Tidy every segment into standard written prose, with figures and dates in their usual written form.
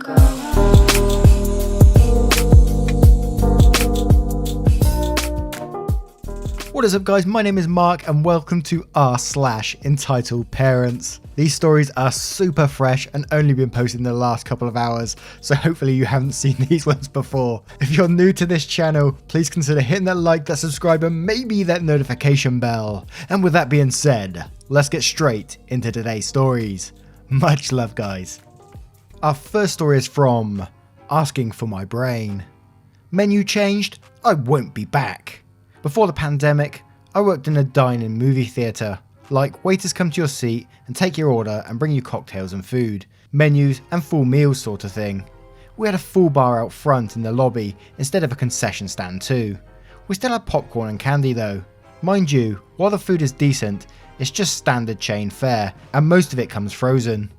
What is up guys, my name is Mark and welcome to r/EntitledParents. These stories are super fresh and only been posted in the last couple of hours, so hopefully you haven't seen these ones before. If you're new to this channel, please consider hitting that like, that subscribe and maybe that notification bell. And with that being said, let's get straight into today's stories. Much love guys. Our first story is from Asking for My Brain. Menu changed? I won't be back. Before the pandemic, I worked in a dine-in movie theatre. Like, waiters come to your seat and take your order and bring you cocktails and food, menus and full meals sort of thing. We had a full bar out front in the lobby instead of a concession stand too. We still had popcorn and candy though. Mind you, while the food is decent, it's just standard chain fare and most of it comes frozen.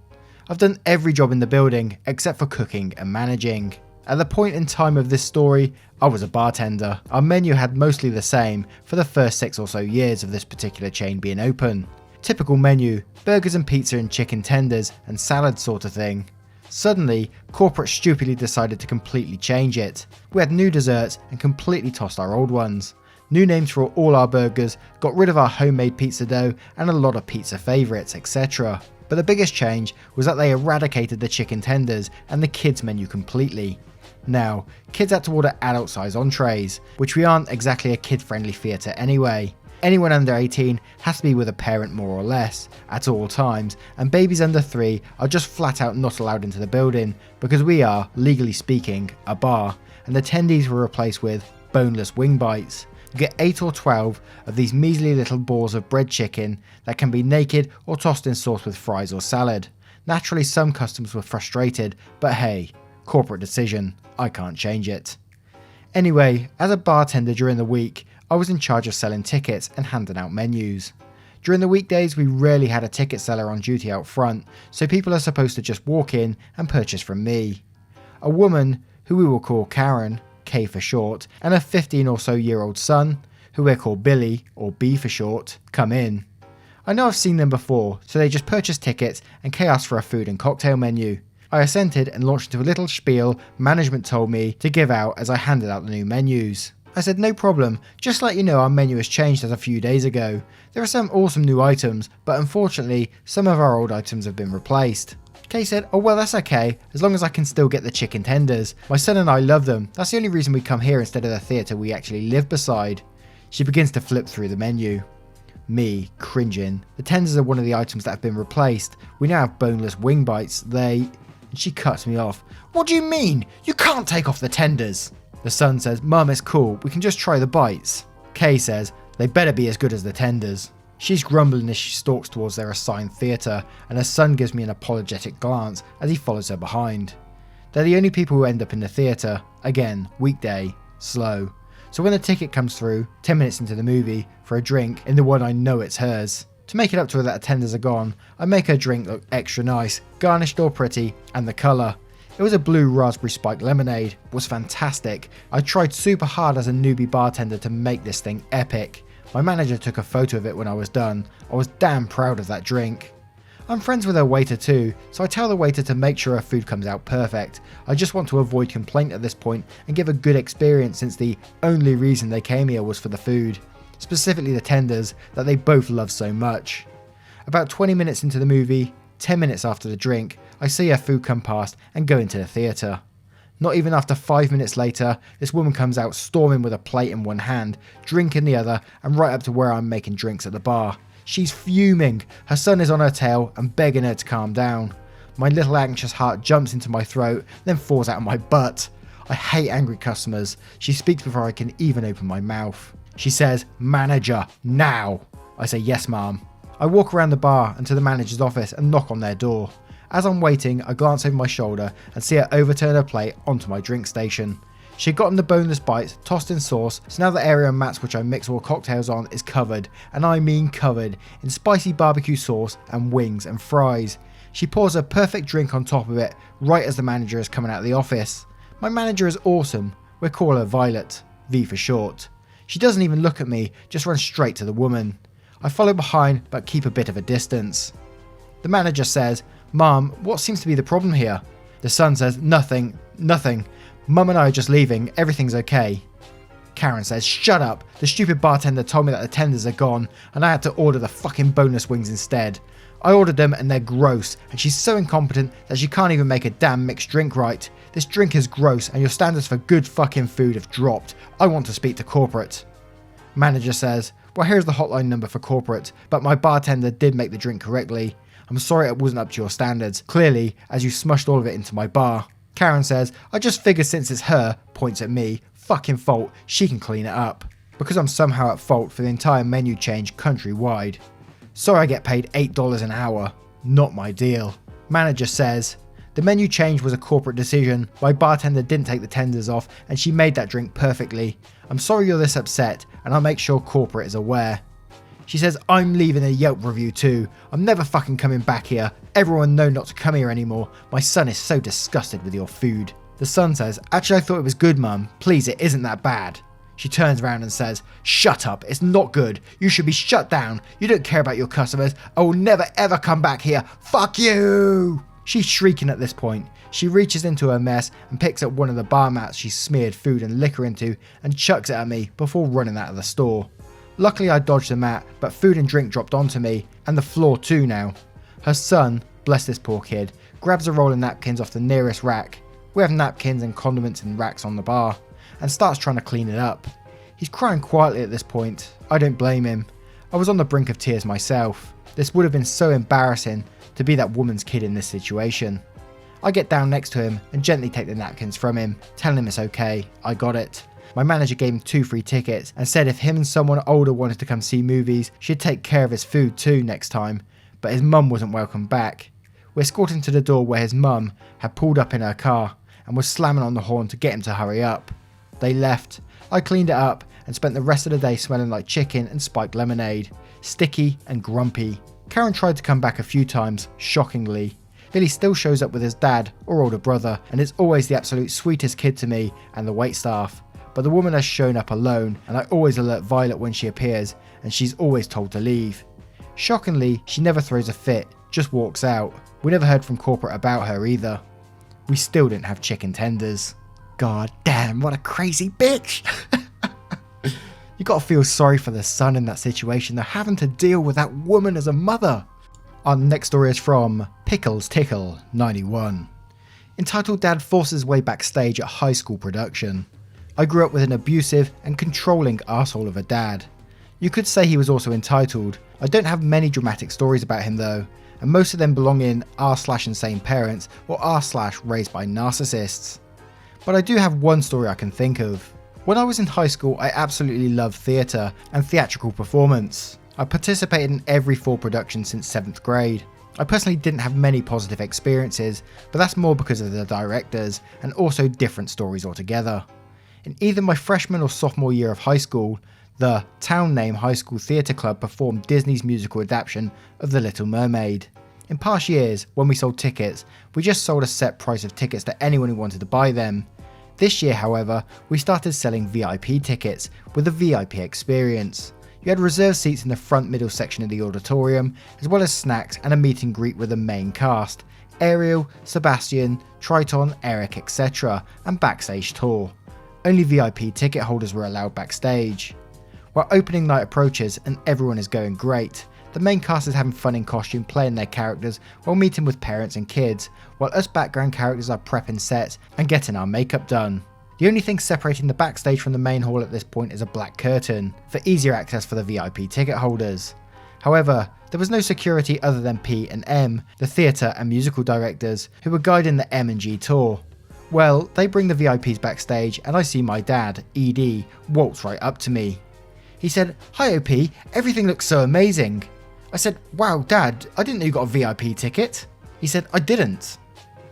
I've done every job in the building except for cooking and managing. At the point in time of this story, I was a bartender. Our menu had mostly the same for the first 6 or so years of this particular chain being open. Typical menu, burgers and pizza and chicken tenders and salad sort of thing. Suddenly, corporate stupidly decided to completely change it. We had new desserts and completely tossed our old ones. New names for all our burgers, got rid of our homemade pizza dough and a lot of pizza favourites, etc. But the biggest change was that they eradicated the chicken tenders and the kids menu completely. Now, kids had to order adult size entrees, which we aren't exactly a kid friendly theatre anyway. Anyone under 18 has to be with a parent more or less, at all times, and babies under 3 are just flat out not allowed into the building because we are, legally speaking, a bar, and the tendies were replaced with boneless wing bites. You get 8 or 12 of these measly little balls of bread chicken that can be naked or tossed in sauce with fries or salad. Naturally some customers were frustrated, but hey, corporate decision, I can't change it. Anyway, as a bartender during the week, I was in charge of selling tickets and handing out menus. During the weekdays we rarely had a ticket seller on duty out front, so people are supposed to just walk in and purchase from me. A woman, who we will call Karen, K for short, and a 15 or so year old son, who we'll call Billy, or B for short, come in. I know I've seen them before, so they just purchased tickets and K asked for a food and cocktail menu. I assented and launched into a little spiel management told me to give out as I handed out the new menus. I said no problem, just let you know our menu has changed as a few days ago. There are some awesome new items, but unfortunately some of our old items have been replaced. Kay said, oh well that's okay, as long as I can still get the chicken tenders. My son and I love them, that's the only reason we come here instead of the theatre we actually live beside. She begins to flip through the menu. Me, cringing. The tenders are one of the items that have been replaced. We now have boneless wing bites, And she cuts me off. What do you mean? You can't take off the tenders. The son says, Mum, it's cool, we can just try the bites. Kay says, they better be as good as the tenders. She's grumbling as she stalks towards their assigned theatre, and her son gives me an apologetic glance as he follows her behind. They're the only people who end up in the theatre. Again, weekday, slow. So when the ticket comes through, 10 minutes into the movie, for a drink, in the one I know it's hers. To make it up to her that the tenders are gone, I make her drink look extra nice, garnished all pretty, and the colour. It was a blue raspberry spiked lemonade, it was fantastic. I tried super hard as a newbie bartender to make this thing epic. My manager took a photo of it when I was done. I was damn proud of that drink. I'm friends with her waiter too, so I tell the waiter to make sure her food comes out perfect. I just want to avoid complaint at this point and give a good experience since the only reason they came here was for the food. Specifically the tenders that they both love so much. About 20 minutes into the movie, 10 minutes after the drink, I see her food come past and go into the theatre. Not even after 5 minutes later, this woman comes out storming with a plate in one hand, drink in the other, and right up to where I'm making drinks at the bar. She's fuming, her son is on her tail and begging her to calm down. My little anxious heart jumps into my throat, then falls out of my butt. I hate angry customers. She speaks before I can even open my mouth. She says, manager, now. I say, yes ma'am. I walk around the bar and to the manager's office and knock on their door. As I'm waiting, I glance over my shoulder and see her overturn her plate onto my drink station. She had gotten the boneless bites tossed in sauce, so now the area and mats which I mix all cocktails on is covered, and I mean covered, in spicy barbecue sauce and wings and fries. She pours a perfect drink on top of it, right as the manager is coming out of the office. My manager is awesome. We'll call her Violet, V for short. She doesn't even look at me, just runs straight to the woman. I follow behind but keep a bit of a distance. The manager says, Mom, what seems to be the problem here? The son says, nothing. Mum and I are just leaving, everything's okay. Karen says, shut up, the stupid bartender told me that the tenders are gone and I had to order the fucking boneless wings instead. I ordered them and they're gross, and she's so incompetent that she can't even make a damn mixed drink right. This drink is gross and your standards for good fucking food have dropped. I want to speak to corporate. Manager says, well, here's the hotline number for corporate, but my bartender did make the drink correctly. I'm sorry it wasn't up to your standards, clearly, as you smushed all of it into my bar. Karen says, I just figured since it's her, points at me, fucking fault, she can clean it up. Because I'm somehow at fault for the entire menu change countrywide. Sorry I get paid $8 an hour. Not my deal. Manager says, the menu change was a corporate decision. My bartender didn't take the tenders off and she made that drink perfectly. I'm sorry you're this upset and I'll make sure corporate is aware. She says, I'm leaving a Yelp review too. I'm never fucking coming back here. Everyone know not to come here anymore. My son is so disgusted with your food. The son says, actually I thought it was good, mum. Please, it isn't that bad. She turns around and says, shut up, it's not good. You should be shut down. You don't care about your customers. I will never ever come back here. Fuck you! She's shrieking at this point. She reaches into her mess and picks up one of the bar mats she smeared food and liquor into and chucks it at me before running out of the store. Luckily I dodged the mat, but food and drink dropped onto me, and the floor too now. Her son, bless this poor kid, grabs a roll of napkins off the nearest rack. We have napkins and condiments in racks on the bar, and starts trying to clean it up. He's crying quietly at this point. I don't blame him. I was on the brink of tears myself. This would have been so embarrassing to be that woman's kid in this situation. I get down next to him and gently take the napkins from him, telling him it's okay, I got it. My manager gave him 2 free tickets and said if him and someone older wanted to come see movies, she'd take care of his food too next time, but his mum wasn't welcome back. We escorted him to the door where his mum had pulled up in her car and was slamming on the horn to get him to hurry up. They left. I cleaned it up and spent the rest of the day smelling like chicken and spiked lemonade, sticky and grumpy. Karen tried to come back a few times, shockingly. Billy still shows up with his dad or older brother and is always the absolute sweetest kid to me and the waitstaff. But the woman has shown up alone and I always alert Violet when she appears and she's always told to leave. Shockingly, she never throws a fit, just walks out. We never heard from corporate about her either. We still didn't have chicken tenders. God damn, what a crazy bitch! You gotta feel sorry for the son in that situation. They're having to deal with that woman as a mother. Our next story is from Pickles Tickle 91. Entitled Dad Forces His Way Backstage at High School Production. I grew up with an abusive and controlling arsehole of a dad. You could say he was also entitled. I don't have many dramatic stories about him though, and most of them belong in r/insane parents or r/raised by narcissists. But I do have one story I can think of. When I was in high school, I absolutely loved theatre and theatrical performance. I participated in every full production since 7th grade. I personally didn't have many positive experiences, but that's more because of the directors and also different stories altogether. In either my freshman or sophomore year of high school, the town name High School Theatre Club performed Disney's musical adaptation of The Little Mermaid. In past years, when we sold tickets, we just sold a set price of tickets to anyone who wanted to buy them. This year, however, we started selling VIP tickets with a VIP experience. You had reserved seats in the front middle section of the auditorium, as well as snacks and a meet and greet with the main cast, Ariel, Sebastian, Triton, Eric, etc., and Backstage tour. Only VIP ticket holders were allowed backstage. While opening night approaches and everyone is going great, the main cast is having fun in costume playing their characters while meeting with parents and kids, while us background characters are prepping sets and getting our makeup done. The only thing separating the backstage from the main hall at this point is a black curtain, for easier access for the VIP ticket holders. However, there was no security other than P and M, the theatre and musical directors, who were guiding the M&G tour. Well, they bring the VIPs backstage and I see my dad, ED, waltz right up to me. He said, "Hi OP, everything looks so amazing." I said, "Wow Dad, I didn't know you got a VIP ticket." He said, "I didn't."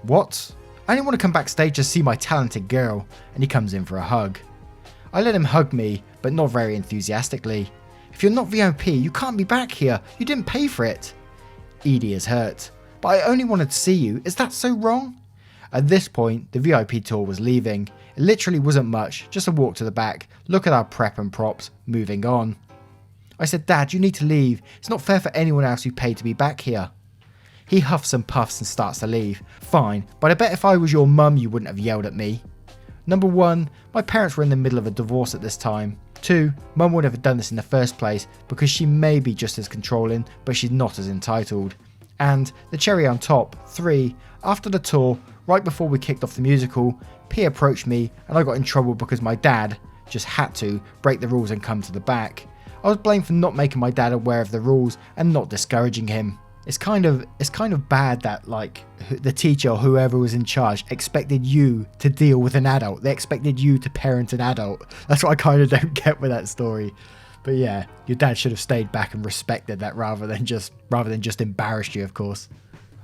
"What?" "I didn't want to come backstage to see my talented girl," and he comes in for a hug. I let him hug me, but not very enthusiastically. "If you're not VIP, you can't be back here, you didn't pay for it." Edie is hurt. "But I only wanted to see you, is that so wrong?" At this point, the VIP tour was leaving. It literally wasn't much, just a walk to the back, look at our prep and props, moving on. I said, "Dad, you need to leave. It's not fair for anyone else who paid to be back here." He huffs and puffs and starts to leave. Fine, but I bet if I was your mum you wouldn't have yelled at me. Number 1, my parents were in the middle of a divorce at this time. 2, mum would have done this in the first place because she may be just as controlling, but she's not as entitled. And the cherry on top, 3, after the tour, right before we kicked off the musical, P approached me and I got in trouble because my dad just had to break the rules and come to the back. I was blamed for not making my dad aware of the rules and not discouraging him. It's kind of bad that like the teacher or whoever was in charge expected you to deal with an adult. They expected you to parent an adult. That's what I kind of don't get with that story. But yeah, your dad should have stayed back and respected that rather than just embarrassed you, of course.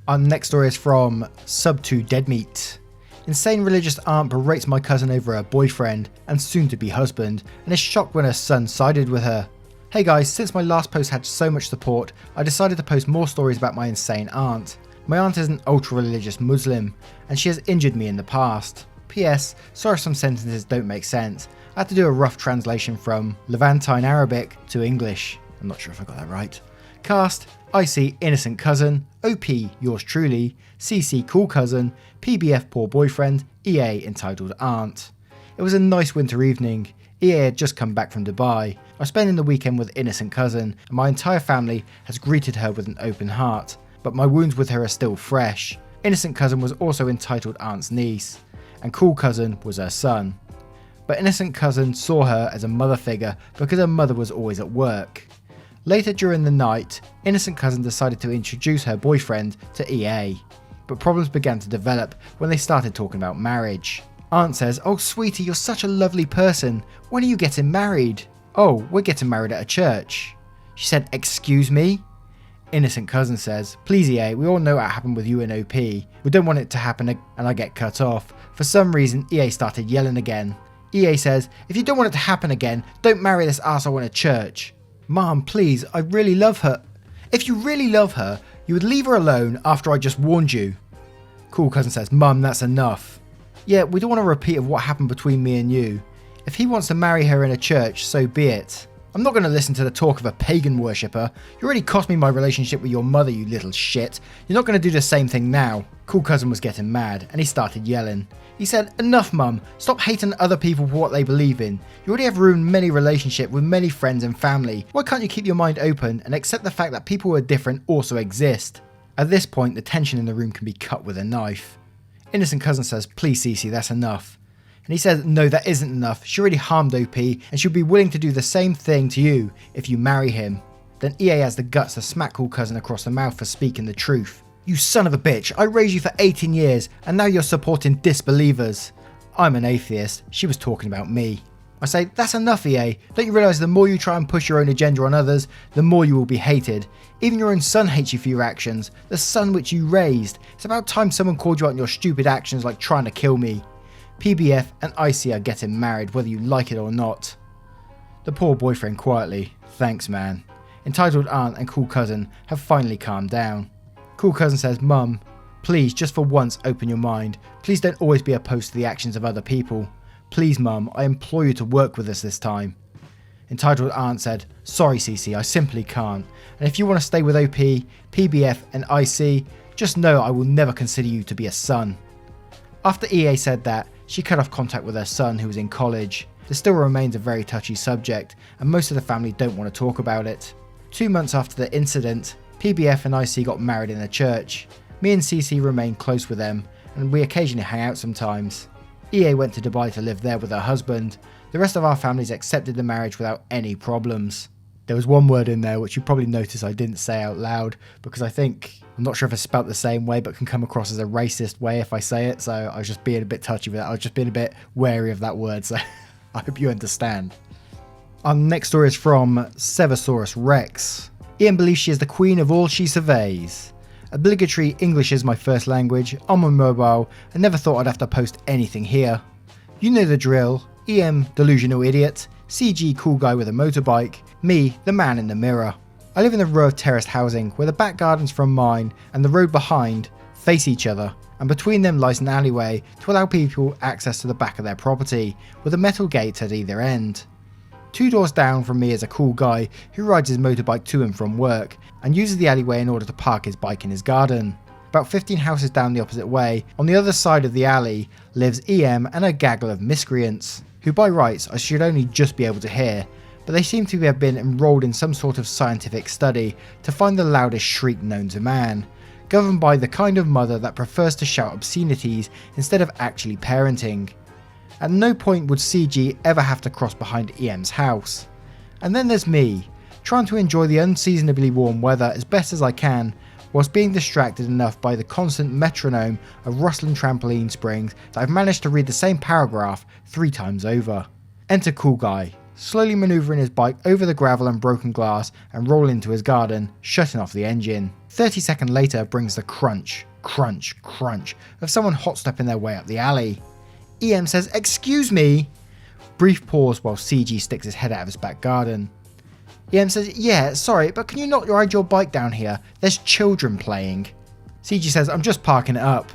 Our next story is from Sub2 Deadmeat. Insane religious aunt berates my cousin over her boyfriend and soon-to-be husband and is shocked when her son sided with her. Hey guys, since my last post had so much support, I decided to post more stories about my insane aunt. My aunt is an ultra-religious Muslim, and she has injured me in the past. P.S. Sorry if some sentences don't make sense. I had to do a rough translation from Levantine Arabic to English. I'm not sure if I got that right. Cast, IC innocent cousin, OP yours truly, CC cool cousin, PBF poor boyfriend, EA entitled aunt. It was a nice winter evening. EA had just come back from Dubai. I was spending the weekend with innocent cousin, and my entire family has greeted her with an open heart, but my wounds with her are still fresh. Innocent cousin was also entitled aunt's niece, and cool cousin was her son. But innocent cousin saw her as a mother figure because her mother was always at work. Later during the night, innocent cousin decided to introduce her boyfriend to EA, but problems began to develop when they started talking about marriage. Aunt says, "Oh sweetie, you're such a lovely person. When are you getting married?" "Oh, we're getting married at a church." She said, "Excuse me?" Innocent cousin says, "Please EA, we all know what happened with you and OP. We don't want it to happen and I get cut off." For some reason, EA started yelling again. EA says, "If you don't want it to happen again, don't marry this arsehole in a church." "Mom, please, I really love her." "If you really love her, you would leave her alone after I just warned you." Cool cousin says, "Mum, that's enough." "Yeah, we don't want a repeat of what happened between me and you. If he wants to marry her in a church, so be it. I'm not going to listen to the talk of a pagan worshipper. You already cost me my relationship with your mother, you little shit. You're not going to do the same thing now." Cool cousin was getting mad, and he started yelling. He said, "Enough, Mum. Stop hating other people for what they believe in. You already have ruined many relationships with many friends and family. Why can't you keep your mind open and accept the fact that people who are different also exist?" At this point, the tension in the room can be cut with a knife. Innocent cousin says, "Please Cece, that's enough." And he says, "No, that isn't enough. She already harmed OP and she'll be willing to do the same thing to you if you marry him." Then EA has the guts to smack cool cousin across the mouth for speaking the truth. "You son of a bitch, I raised you for 18 years and now you're supporting disbelievers." I'm an atheist, she was talking about me. I say, "That's enough EA, don't you realise the more you try and push your own agenda on others, the more you will be hated. Even your own son hates you for your actions, the son which you raised. It's about time someone called you out on your stupid actions like trying to kill me. PBF and IC are getting married whether you like it or not." The poor boyfriend quietly, "Thanks man." Entitled aunt and cool cousin have finally calmed down. Cool cousin says, "Mum, please just for once open your mind. Please don't always be opposed to the actions of other people. Please Mum, I implore you to work with us this time." Entitled aunt said, "Sorry Cece, I simply can't. And if you want to stay with OP, PBF and IC, just know I will never consider you to be a son." After EA said that, she cut off contact with her son who was in college. This still remains a very touchy subject and most of the family don't want to talk about it. 2 months after the incident, PBF and IC got married in a church. Me and CC remain close with them and we occasionally hang out sometimes. EA went to Dubai to live there with her husband. The rest of our families accepted the marriage without any problems. There was one word in there which you probably noticed I didn't say out loud because I'm not sure if it's spelt the same way but can come across as a racist way if I say it, so I was just being a bit touchy with that. I was just being a bit wary of that word, so I hope you understand. Our next story is from Sevosaurus Rex. Ian believes she is the queen of all she surveys. Obligatory English is my first language, on my mobile, I never thought I'd have to post anything here. You know the drill, EM delusional idiot, CG cool guy with a motorbike, me the man in the mirror. I live in a row of terraced housing where the back gardens from mine and the road behind face each other, and between them lies an alleyway to allow people access to the back of their property with a metal gate at either end. 2 doors down from me is a cool guy who rides his motorbike to and from work and uses the alleyway in order to park his bike in his garden. About 15 houses down the opposite way, on the other side of the alley, lives EM and a gaggle of miscreants, who by rights I should only just be able to hear, but they seem to have been enrolled in some sort of scientific study to find the loudest shriek known to man, governed by the kind of mother that prefers to shout obscenities instead of actually parenting. At no point would CG ever have to cross behind EM's house. And then there's me, trying to enjoy the unseasonably warm weather as best as I can, whilst being distracted enough by the constant metronome of rustling trampoline springs that I've managed to read the same paragraph 3 times over. Enter cool guy, slowly manoeuvring his bike over the gravel and broken glass and roll into his garden, shutting off the engine. 30 seconds later brings the crunch, crunch, crunch of someone hot stepping their way up the alley. EM says, "Excuse me." Brief pause while CG sticks his head out of his back garden. EM says, "Yeah, sorry, but can you not ride your bike down here? There's children playing." CG says, "I'm just parking it up."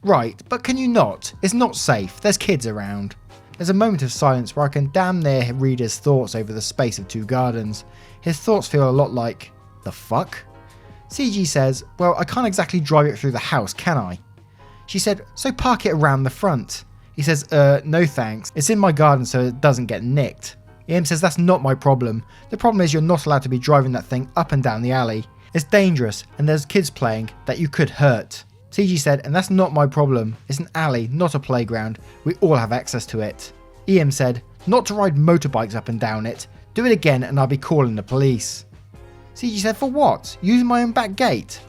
"Right, but can you not? It's not safe, there's kids around." There's a moment of silence where I can damn near read his thoughts over the space of 2 gardens. His thoughts feel a lot like, "The fuck?" CG says, "Well, I can't exactly drive it through the house, can I?" She said, "So park it around the front." He says, "No thanks, it's in my garden so it doesn't get nicked." EM says, "That's not my problem. The problem is you're not allowed to be driving that thing up and down the alley. It's dangerous and there's kids playing that you could hurt." CG said, "And that's not my problem. It's an alley, not a playground. We all have access to it." EM said, "Not to ride motorbikes up and down it. Do it again and I'll be calling the police." CG said, "For what? Using my own back gate?"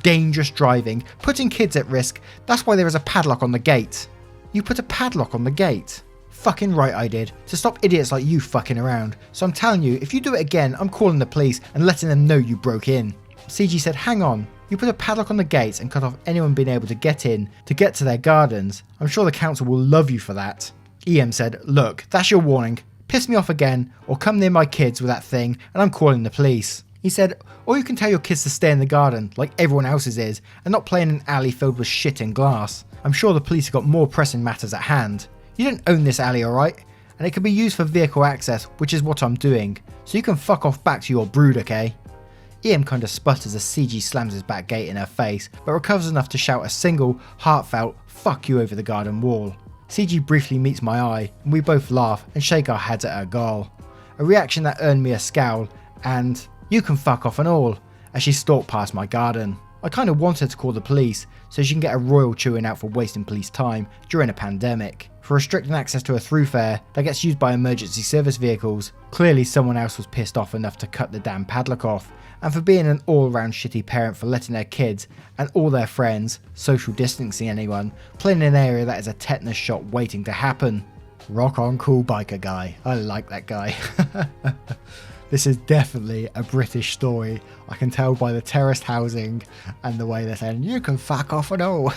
"Dangerous driving, putting kids at risk. That's why there is a padlock on the gate." "You put a padlock on the gate?" "Fucking right I did, to stop idiots like you fucking around. So I'm telling you, if you do it again, I'm calling the police and letting them know you broke in." CG said, "Hang on, you put a padlock on the gates and cut off anyone being able to get in to get to their gardens. I'm sure the council will love you for that." EM said, "Look, that's your warning. Piss me off again or come near my kids with that thing and I'm calling the police." He said, "Or you can tell your kids to stay in the garden like everyone else's is and not play in an alley filled with shit and glass. I'm sure the police have got more pressing matters at hand. You don't own this alley, alright? And it can be used for vehicle access, which is what I'm doing. So you can fuck off back to your brood, okay?" EM kinda sputters as CG slams his back gate in her face, but recovers enough to shout a single, heartfelt "fuck you" over the garden wall. CG briefly meets my eye, and we both laugh and shake our heads at her gall. A reaction that earned me a scowl, and "you can fuck off and all," as she stalked past my garden. I kinda wanted to call the police, so she can get a royal chewing out for wasting police time during a pandemic, for restricting access to a throughfare that gets used by emergency service vehicles. Clearly someone else was pissed off enough to cut the damn padlock off, and for being an all-round shitty parent for letting their kids and all their friends, social distancing anyone, play in an area that is a tetanus shot waiting to happen. Rock on cool biker guy, I like that guy. This is definitely a British story. I can tell by the terraced housing and the way they're saying, "You can fuck off and all."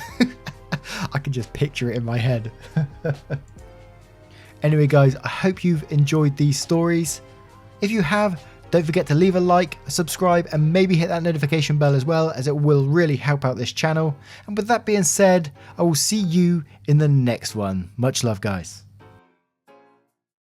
I can just picture it in my head. Anyway guys, I hope you've enjoyed these stories. If you have, don't forget to leave a like, subscribe, and maybe hit that notification bell as well, as it will really help out this channel. And with that being said, I will see you in the next one. Much love guys.